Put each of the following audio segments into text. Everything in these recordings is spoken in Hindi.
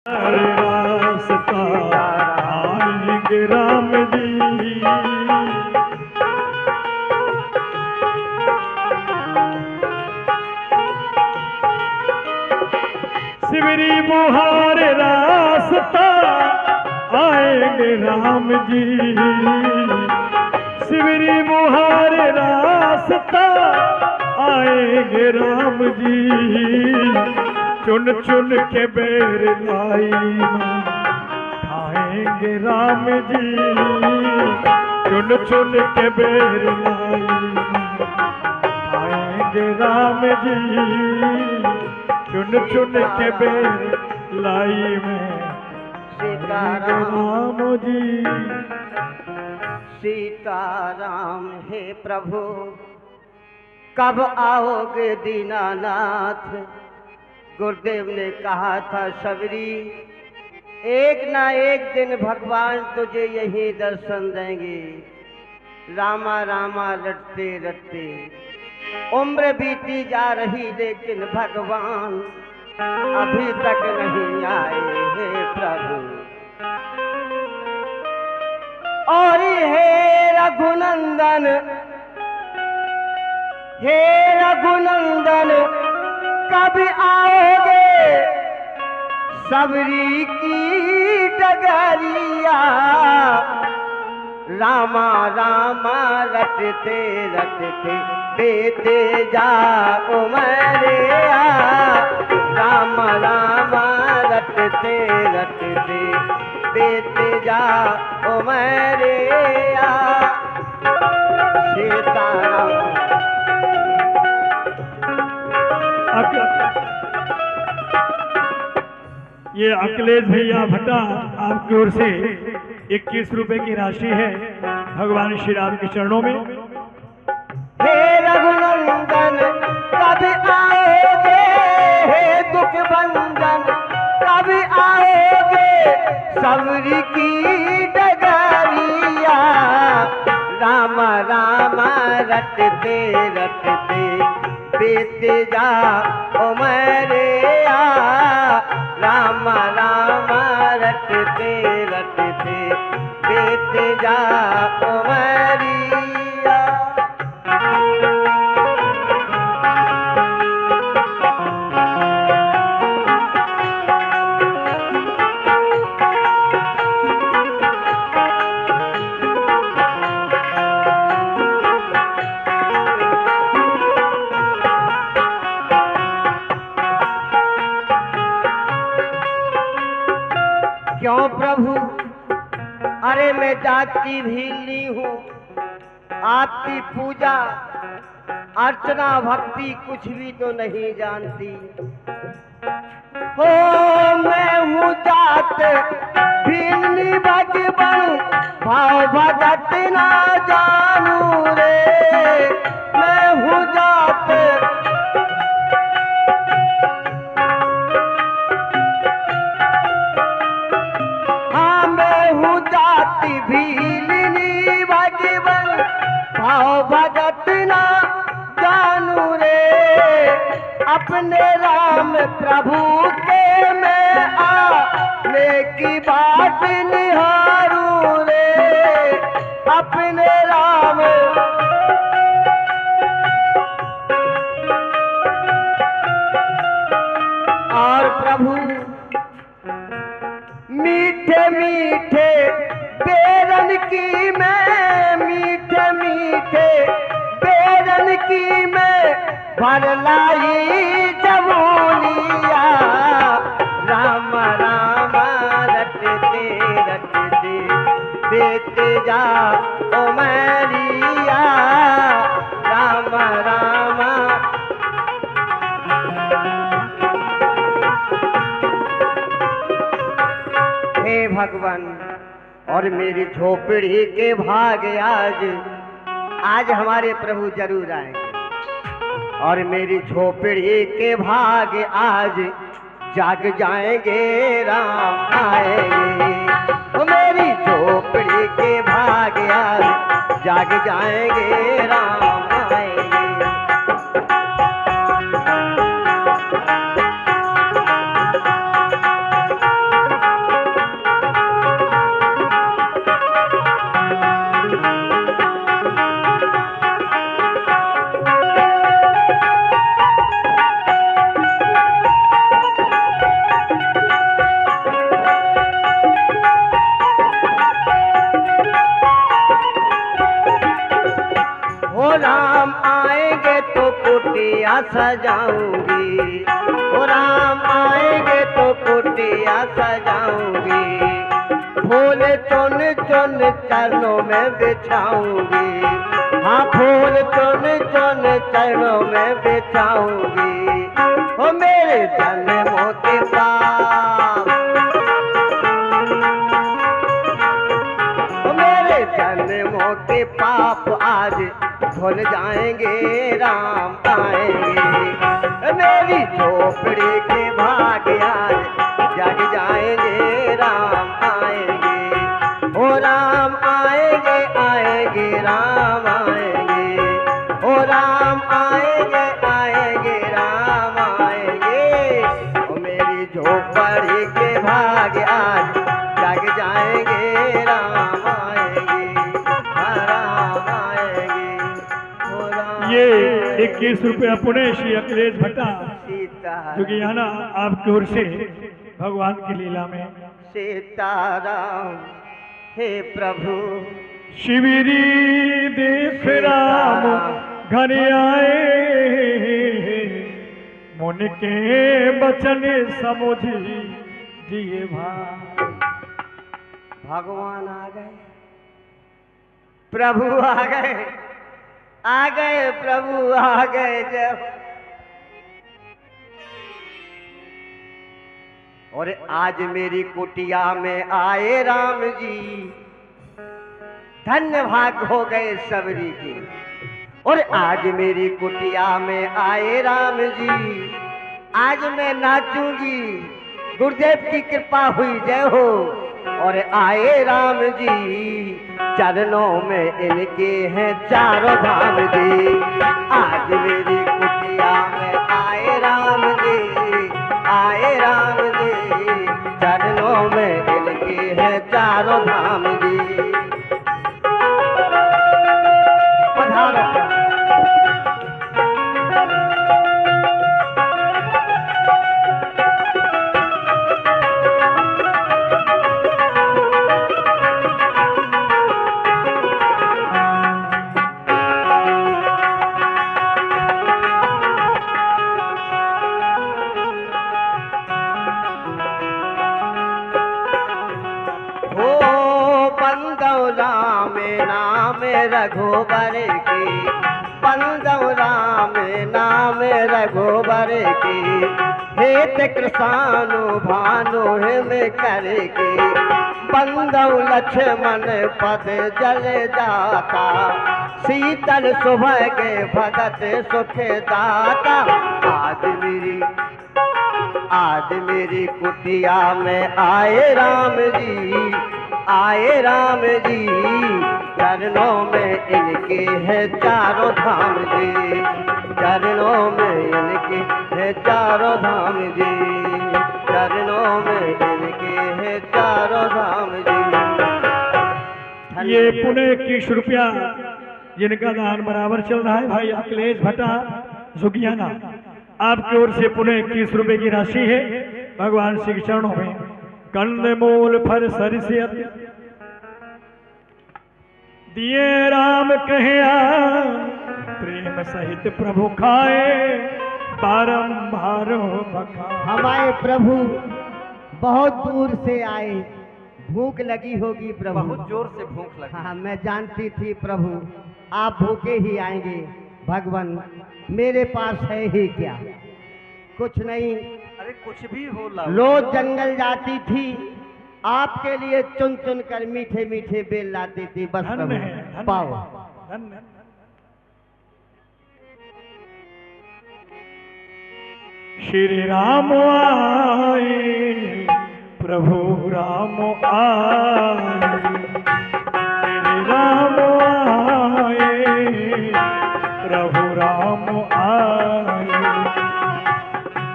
रास्ता आएंगे राम जी। शिवरी बुहार रास्ता आएंगे राम जी। शिवरी बुहार रास्ता आएंगे राम जी। चुन चुन के बेर लाई खाएंगे राम जी। चुन चुन के बेर लाई खाएंगे राम जी। चुन चुन के बेर लाई में सीताराम जी। सीताराम हे प्रभु कब आओगे दीनानाथ। गुरुदेव ने कहा था सबरी एक ना एक दिन भगवान तुझे यही दर्शन देंगे। रामा रामा रटते रटते उम्र बीती जा रही लेकिन भगवान अभी तक नहीं आए हे प्रभु। और हे रघुनंदन हे रघुनंदन कब आओगे सबरी की डगरिया। रामा रामा रटते रटते बेते जाओ मरिया। रामा रामा रटते रटते बेते जाओ मरिया। सीताराम ये अखिलेश भैया भट्टा आपकी ओर से 21 रुपए की राशि है भगवान श्री राम के चरणों में। हे रघुनंदन कब आओगे हे दुख भंजन कब आओगे सबरी की डगरिया। रामा रामा रटते रटते बीत जाओ मरिया। रामा रामा रटते रटते बीत जाओ मरिया। क्यों प्रभु अरे मैं जाति भीलनी हूँ आपकी पूजा अर्चना भक्ति कुछ भी तो नहीं जानती हो। मैं हूँ जात भीलनी भगवन भाव भगत ना जानू रे। मैं हूँ जात भीलनी भगवन भाव भगत ना जानू रे। अपने राम प्रभु के मैं आने की बात निहारू रे। अपने राम और प्रभु मीठे मीठे बेरन की मैं मीठे मीठे बेरन की मैं भर लाई जबूलिया। राम राम रटते रटते बीत जाओ मरिया। राम राम हे भगवान और मेरी झोपड़ी के भाग आज हमारे प्रभु जरूर आएंगे। और मेरी झोपड़ी के भाग आज जाग जाएंगे राम आएंगे। तो मेरी झोपड़ी के भाग आज जाग जाएंगे राम आएंगे। सजाऊंगी, ओ राम आएंगे तो कुटिया सजाऊंगी, फूल चुन चुन चरणों में बिछाऊंगी, हाँ फूल चुन चुन चरणों में बिछाऊंगी, ओ मेरे जन्मों के पाप, ओ मेरे जन्मों के पाप आज धुल जाएंगे, राम आएंगे, मेरी झोपड़ी के भाग आज जग जाएंगे, राम आएंगे, ओ राम आएंगे आएंगे राम आएंगे, ओ राम आएंगे आएंगे राम आएंगे, ओ मेरी झोपड़ी के भाग आज जग जाएंगे, राम आएंगे, राम आएंगे, ओ राम ये 21 रुपया पुणे श्री अखिलेश भट्टा सीता जुगियाना आपकी ओर से भगवान की लीला में। सीताराम हे प्रभु शिविरी देख राम घर आए, मुन के बचन समुझी दिए भाई। भगवान आ गए, प्रभु आ गए, आ गए प्रभु आ गए, जय हो। और आज मेरी कुटिया में आए राम जी, धन्य भाग हो गए सबरी की। और आज मेरी कुटिया में आए राम जी, आज मैं नाचूंगी, गुरुदेव की कृपा हुई, जय हो। और आए राम जी, चरणों में इनके हैं चारों धाम जी, आज मेरी कुटिया में आए राम जी, आए राम जी, चरणों में इनके हैं चारों धाम जी। रघुबर की बंदौ राम नाम रघुबर की, हेत कृष्णानु भानु हिम करके, बंदौ लक्ष्मण पद जल जाता, शीतल सुबह के भगत सुख दाता। आज मेरी कुटिया में आए राम जी, आए राम जी, चरणों में इनके हैं चारों धाम जी, चरणों में इनके हैं चारों धाम जी, चरणों में इनके हैं चारों धाम जी। ये पुणे 21 रुपया जिनका दान बराबर चल रहा है, भाई अखिलेश भट्टा जुगियाना, आपकी ओर से पुणे 21 रुपए की राशि है। भगवान श्री के चरणों में कंदमूल फल सरसियत दिए राम कहे, प्रेम सहित प्रभु खाए, बारंबार बखा। हमारे प्रभु बहुत दूर से आए, भूख लगी होगी प्रभु, बहुत जोर से भूख लगी। हाँ मैं जानती थी प्रभु आप भूखे ही आएंगे। भगवान मेरे पास है ही क्या, कुछ नहीं। अरे कुछ भी हो ला, रोज जंगल जाती थी, आपके लिए चुन चुन कर मीठे मीठे बेल लाती थी, बस धन्य है, प्रभु धन्य पाओ। है, धन्य है। श्री राम आए, प्रभु राम आए, श्री राम आए, प्रभु राम आए,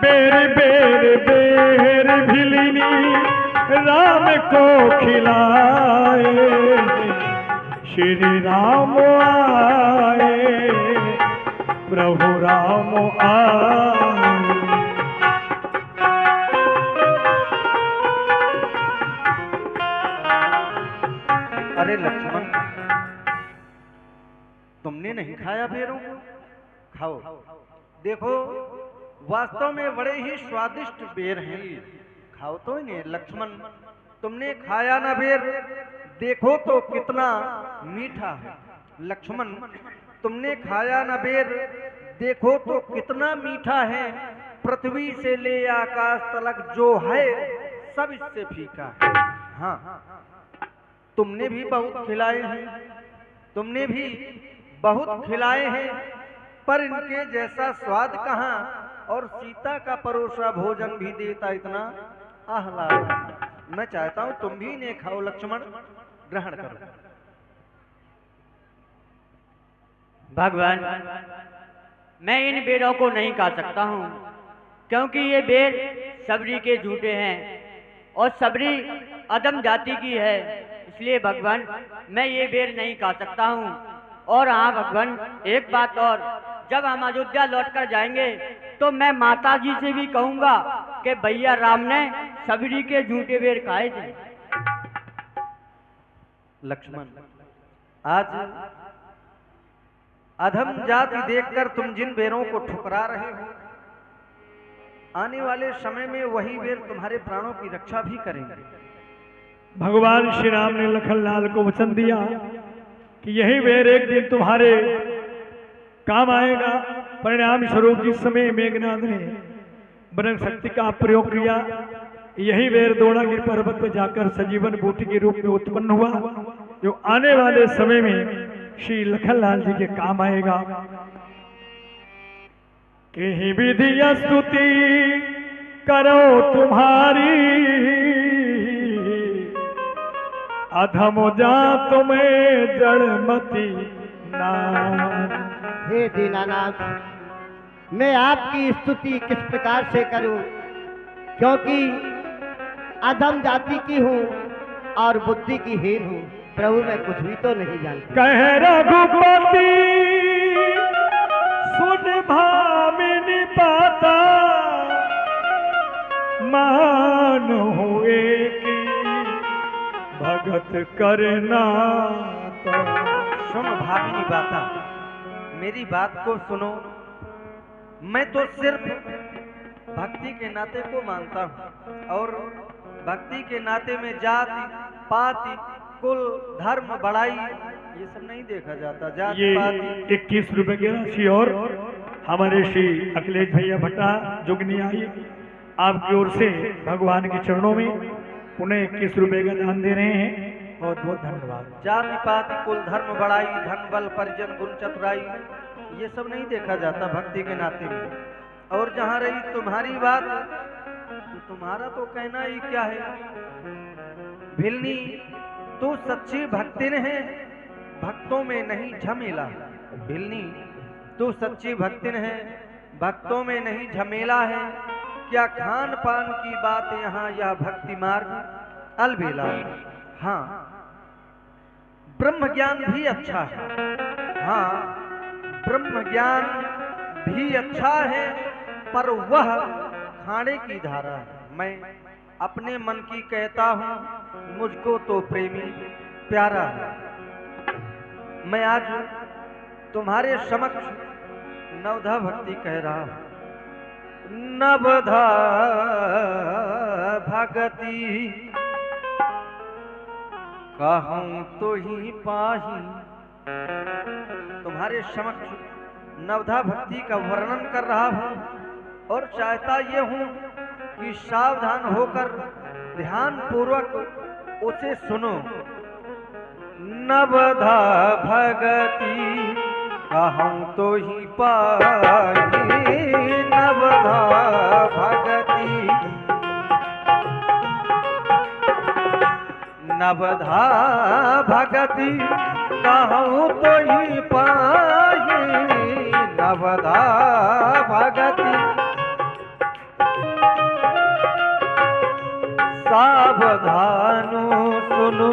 बेर बेर बेर भिलिनी राम को खिलाए, श्री राम आए, प्रभु राम आए। अरे लक्ष्मण, तुमने नहीं खाया बेरों को? खाओ, देखो वास्तव में बड़े ही स्वादिष्ट बेर हैं ये। खाओ तो इन्हें लक्ष्मण। तुमने खाया ना बेर, देखो तो कितना मीठा है। लक्ष्मण तुमने खाया ना बेर, देखो तो कितना मीठा है। पृथ्वी से ले आकाश तलक जो है सब इससे फीका है। हाँ, तुमने भी बहुत खिलाए हैं, तुमने भी बहुत खिलाए हैं, पर इनके जैसा स्वाद कहाँ। और सीता का परोसा भोजन भी देता इतना आह्लाद। मैं चाहता हूं तुम भी इन्हें खाओ लक्ष्मण, ग्रहण करो। भगवान, मैं इन बेरों को नहीं खा सकता हूँ, क्योंकि ये बेर सबरी के झूठे हैं और सबरी अदम जाति की है। इसलिए भगवान मैं ये बेर नहीं खा सकता हूँ। और हाँ भगवान, एक बात और, जब हम अयोध्या लौट कर जाएंगे तो मैं माता जी से भी कहूँगा कि भैया राम ने सबरी के झूठे बेर खाए थे। लक्ष्मण, आज अधम जाति देखकर तुम जिन बेरों को ठुकरा रहे हो, आने वाले समय में वही बेर तुम्हारे प्राणों की रक्षा भी करेंगे। भगवान श्री राम ने लखनलाल को वचन दिया कि यही बेर एक दिन तुम्हारे काम आएगा। परिणाम स्वरूप जिस समय मेघनाथ ने ब्रह्म शक्ति का प्रयोग किया, यही बेर द्रोणागिरि पर्वत पर जाकर सजीवन बूटी के रूप में उत्पन्न हुआ, जो आने वाले समय में श्री लखनलाल जी के काम आएगा। कहीं विधि स्तुति करो तुम्हारी, अधम जात में जड़मती नाम। हे दीनानाथ, मैं आपकी स्तुति किस प्रकार से करूं, क्योंकि अधम जाति की हूं और बुद्धि की हीन हूं। प्रभु मैं कुछ भी तो नहीं जानती। कह रघुपति सुन भामिनी पाता, मान हुए की भगत करना। सुन भामिनी बाता, मेरी बात को सुनो। मैं तो सिर्फ भक्ति के नाते को मानता हूँ, और भक्ति के नाते में जाति पाति कुल धर्म बड़ाई ये सब नहीं देखा जाता। जाति ये पाति 21 रुपए की राशि और हमारे श्री अखिलेश भैया भट्टा जुगनी आई, आपकी ओर से भगवान के चरणों में पुनः 21 रुपए का दान दे रहे हैं। बहुत बहुत धन्यवाद। जाति पाति कुल धर्म बड़ाई धन बल परिजन गुण चतुराई ये सब नहीं देखा जाता भक्ति के नाते में। और जहाँ रही तुम्हारी बात, तो तुम्हारा तो कहना ही क्या है। भिलनी, तू सच्ची भक्तिन है, भक्तों में नहीं झमेला। भिलनी, तू सच्ची भक्तिन है, भक्तों में नहीं झमेला है। क्या खान पान की बात यहाँ, यह भक्ति मार्ग अलबेला। हाँ, ब्रह्म ज्ञान भी अच्छा है। हाँ, ब्रह्म ज्ञान भी अच्छा है, पर वह खाने की धारा है। मैं अपने मन की कहता हूँ, मुझको तो प्रेमी प्यारा है। मैं आज तुम्हारे समक्ष नवधा भक्ति कह रहा हूँ। नवधा भगति कहूँ तो ही पाही। तुम्हारे समक्ष नवधा भक्ति का वर्णन कर रहा हूँ, और चाहता ये हूँ कि सावधान होकर ध्यान पूर्वक उसे सुनो। नवधा भगति कहूँ तो ही पाही। नवधा भगति, नवधा भगति कहूँ तो ही पाही। नवधा भगति सावधानो सुनो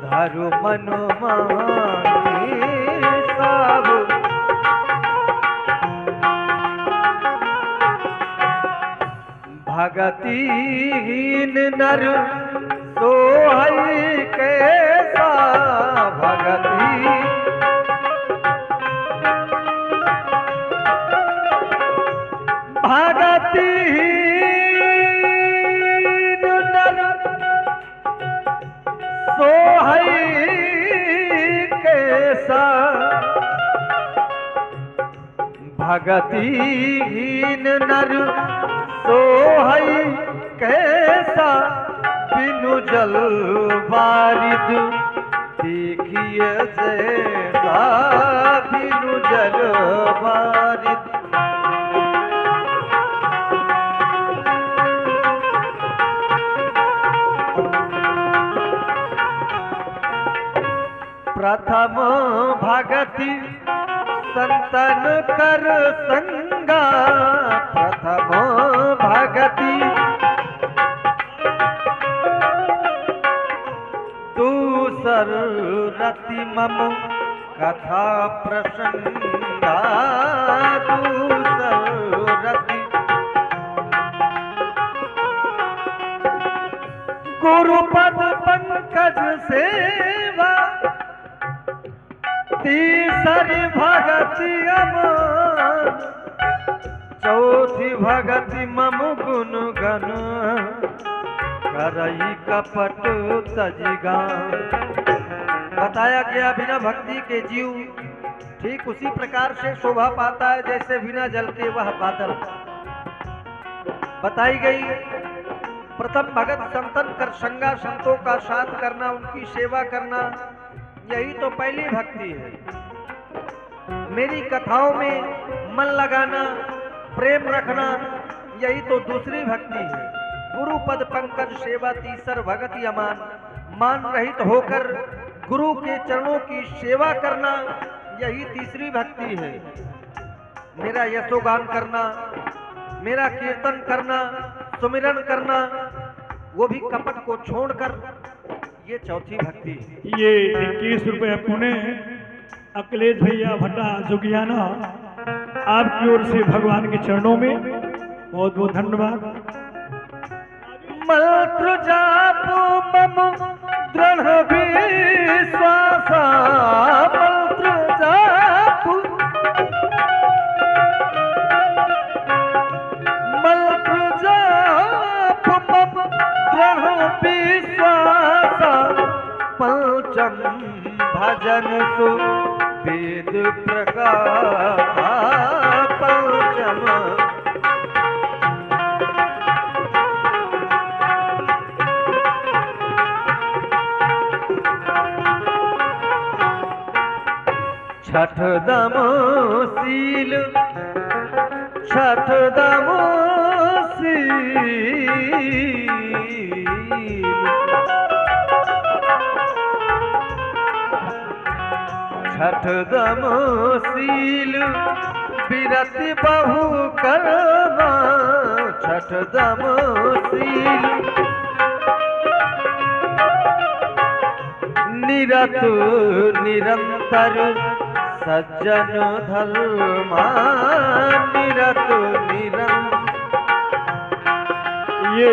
धरु मनु माही। भगतिहीन नर सोहई कैसा भगति। सोहई कैसा भगतिहीन नर सोहई कैसा बिनु जल बारिद देखिए जैसा बिनु जल बारिद। प्रथम भगति संतन कर संगा प्रथम भगति दूसर रति मम कथा प्रसंगा दूसर रति गुरुपद पंकज सेवा तीसरी भगति अमर चौथी भगति मम गुण गण करई कपट तजिगा। बताया गया बिना भक्ति के जीव ठीक उसी प्रकार से शोभा पाता है जैसे बिना जल के वह बादल। बताई गई प्रथम भगत संतन कर संगा संतों का साथ करना उनकी सेवा करना यही तो पहली भक्ति है। मेरी कथाओं में मन लगाना प्रेम रखना यही तो दूसरी भक्ति है। गुरु पद पंकज सेवा तीसर भगति अमान मान रहित होकर गुरु के चरणों की सेवा करना यही तीसरी भक्ति है। मेरा यशोगान करना मेरा कीर्तन करना सुमिरन करना वो भी कपट को छोड़कर ये चौथी भक्ति है। ये 21 रुपए पुणे अखिलेश भैया भट्टा जुगियाना आपकी ओर से भगवान के चरणों में बहुत बहुत धन्यवाद। मंत्र जापो मम दृढ़ विश्वास मंत्र जापो मंत्र जापो मम दृढ़ विश्वास पंचम भजन सु वेद प्रकाश पंचम छठ दमोशील छठ दमोशील छठ दमोशील बिरति बहु कर्मा छठ दमोशील निरत निरंतर सज्जन धर्मा निरत निरंतर। ये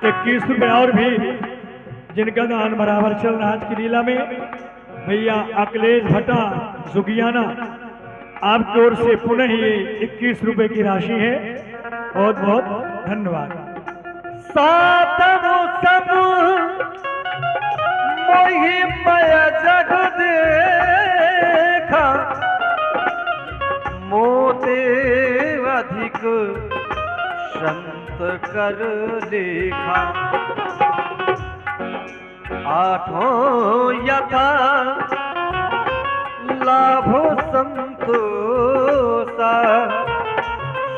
21 रुपए और भी जिनका दान बराबर चल रहा आज की लीला में भैया अखिलेश भट्टा जुगियाना आपकी ओर से पुनः ये 21 रुपए की राशि है। बहुत बहुत धन्यवाद। सातम सब मोहिमय जग देखा मोते अधिक संत कर लेखा आठों यथा लाभो संतोषा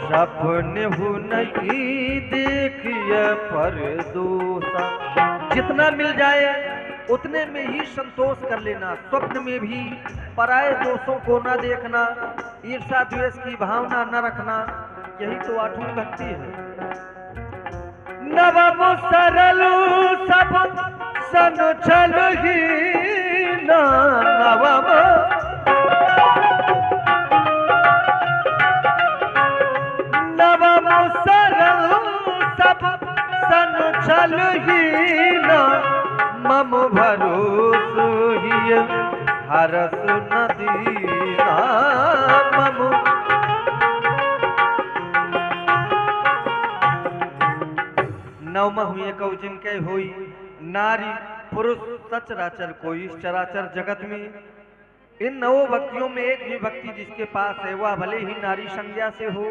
सपने हो नहीं देखिए पर दोषा। जितना मिल जाए उतने में ही संतोष कर लेना। स्वप्न में भी पराये दोषों को न देखना ईर्षा द्वेष की भावना न रखना यही तो आठवीं भक्ति है। नवम सरल सब सन छल ही नवम नवम सरल सब सन छल ही मम भरोसो ही हरस नदीना मम। नवमा हुए कौ जिनके होई नारी पुरुष सचराचर कोई इस चराचर जगत में। इन नवो भक्तियों में एक भी भक्ति जिसके पास है वह भले ही नारी संज्ञा से हो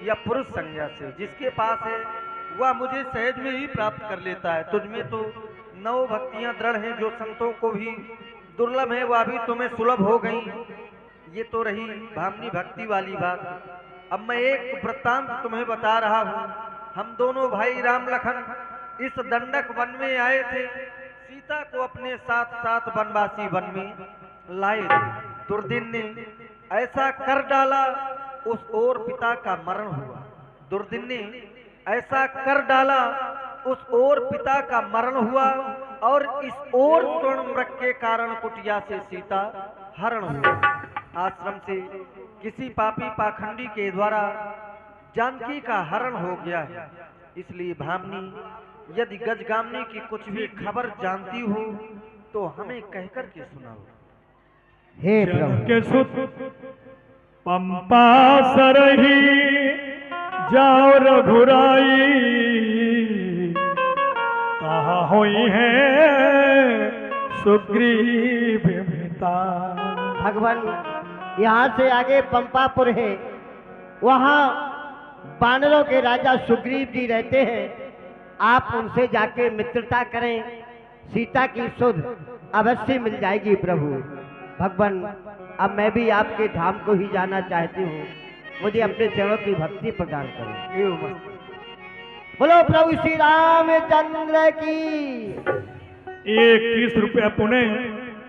या पुरुष संज्ञा से, जिसके पास है वह मुझे सहज में ही प्राप्त कर लेता है। तुझमें तो नौ भक्तियां दृढ़ हैं जो संतों को भी दुर्लभ है, वह भी तुम्हें सुलभ हो गई। ये तो रही भामनी भक्ति वाली बात। अब मैं एक वृत्तांत तुम्हें बता रहा हूँ। हम दोनों भाई राम लखन इस दंडक वन में आए थे, सीता को अपने साथ साथ वनवासी वन में लाए थे। दुर्दिन ने ऐसा कर डाला, उस ओर पिता का मरण हुआ। दुर्दिन ने ऐसा कर डाला, उस ओर पिता का मरण हुआ, और इस ओर स्वर्ण मृग के कारण कुटिया से सीता हरण हुआ। आश्रम से किसी पापी पाखंडी के द्वारा जानकी का हरण हो गया है। इसलिए भामनी यदि गजगामनी की कुछ भी खबर जानती हो तो हमें कहकर के सुनाओ। हे जन प्रभु, के सुत पंपा सरही जाओ रघुराई, कहा होई है सुग्रीव पिता। भगवान यहाँ से आगे पंपापुर है, वहाँ बानरों के राजा सुग्रीव जी रहते हैं। आप उनसे जाके मित्रता करें, सीता की सुध अवश्य मिल जाएगी प्रभु। भगवान, अब मैं भी आपके धाम को ही जाना चाहती हूँ, मुझे अपने चरणों की भक्ति प्रदान करें। एवं मस्त। बोलो प्रभु श्री रामचंद्र की। 21 रुपया पुणे